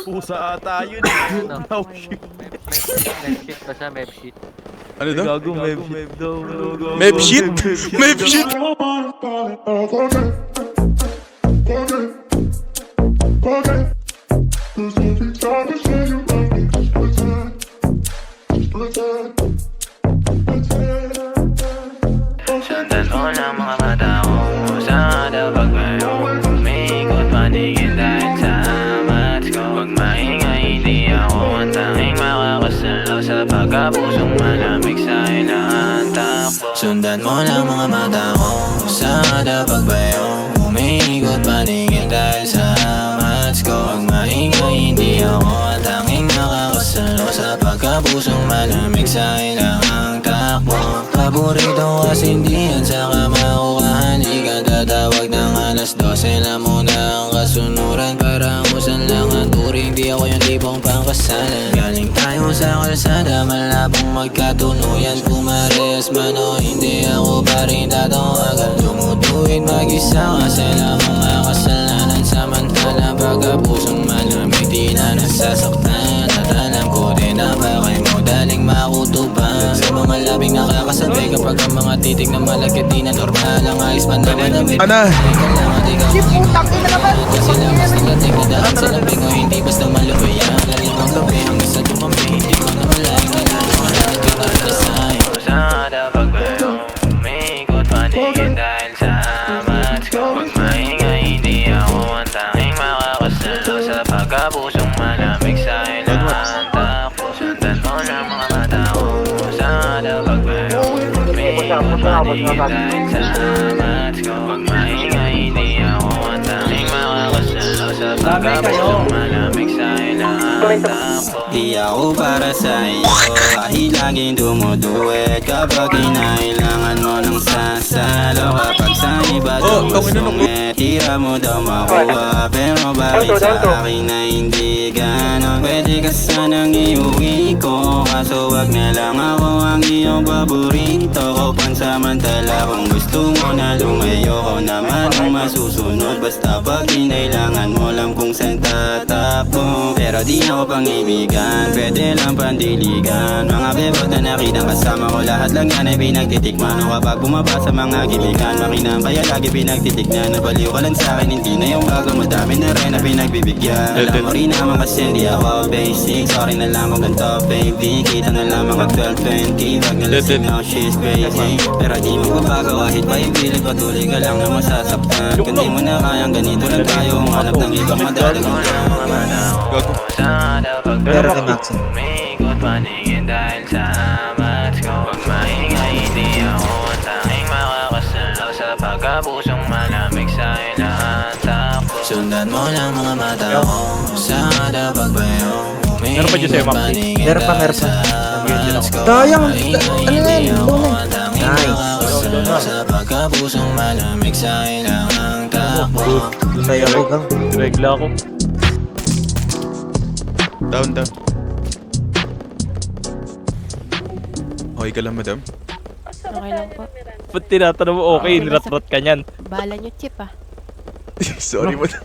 Pusa ata yun. Oh shit. Map sheet ba siya? Map sheet. Ano daw? Gago, map daw. Map sheet? Map sheet? Sundan mo ng mga mata ko sa pagbayo. Umiikot paningin dahil sa mats ko. Pag maingay hindi ako ang tanging makakasalaw sa pagkapusong malamig sa ilang takbo. Sundan mo ng mga mata ko sa pagbayo. Umiikot paningin dahil sa mats ko. Pag maingay hindi ako ang tanging makakasalaw sa pagkapusong malamig sa ilang takbo. Paborito kasi hindi yan sa kamakukahan. Di ka tatawag ng alas 12 na muna ang kasunuran. Parang usan lang ang turing, di ako yung tipong pangkasalan. Galing tayo sa kalsada, malabong magkatunuyan. Pumares man o hindi ako pa rin tatawagan. Tumutuwid mag-isa kasi lamang mga kasalanan. Samantala pagkapusong malamig di na nasasaktan. At alam ko din na bakit mo daling makutupan. Sa mga labing nakakasabay kapag ang mga titig na malagkit di na normal. Ang ayos pa naman ang may Ana? Si putang ina naman! sila mas nagating na dahil sa labing o hindi basta malupay. Ang lalimang gabi ang isa tumami. Hindi ko na malaking malalo ang lahat yung naralasay. Usada pagbayo, umiikot paningin dahil sa mats ko. Pag maingay hindi ako ang tanging makakasalaw sa pagkapusong malamig sa ilang takbo. Sundan mo ng mga mata ko usada pagbayo. Umiikot paningin dahil sa mats ko. Pag maingay hindi ako ang tanging makakasalaw sa pagkapusong malamig sa ilang takbo. Di ako para sa iyo kahit laging dumuduwet. Kapag kinailangan mo ng sasalo. Kapag sa iba dumusungit tira mo daw makuha. Pero bakit sa akin na hindi ganon? Pwede ka sanang iuwi ko, kaso wag na lang ako ang iyong paborito ko. Pansamantala kung gusto mo na lumayo ko naman ang masusunod. Basta pag kinailangan mo lang kung saan tatakbo. Pero di ako pang-ibigan, pwede lang pandiligan. Mga bebot na nakitang kasama ko, lahat lang yan ay pinagtitikman. O kapag bumaba sa mga gibigan, makinang kaya lagi pinagtitignan. Nabaliw ka lang sa'kin, hindi na yung bago. Madami na rin na pinagbibigyan. Alam mo rin naman kasi hindi ako basic. Sorry na lang kung ganito baby. Kita na lang mga 12-20. Wag na lasing now, she's crazy. Pero di magbabago kahit pa yung pilit. Patuloy ka lang na masasaktan. Kung di mo na kayang ganito lang tayo. Kung hanap ng ibang madalagang Pero kay Max. umiikot paningin dahil sa mats ko. Pag maingay hindi ako ang tanging makakasalaw sa pagkapusong malamig sa ilang takbo. Sundan mo lang mga mata ko sa pagbayo. Meron pa dyan sa'yo, Max. Meron pa. Sayang! Ano yan? Nice! Sa pagkapusong malamig sa ilang takbo. Sayang ko gang. Regla ako. Down. Okay ka lang, madam? Okay lang po. Ba't tinatanong mo okay? Nirat-rat ka niyan. Bahala nyo, Chip ah. Sorry, madam.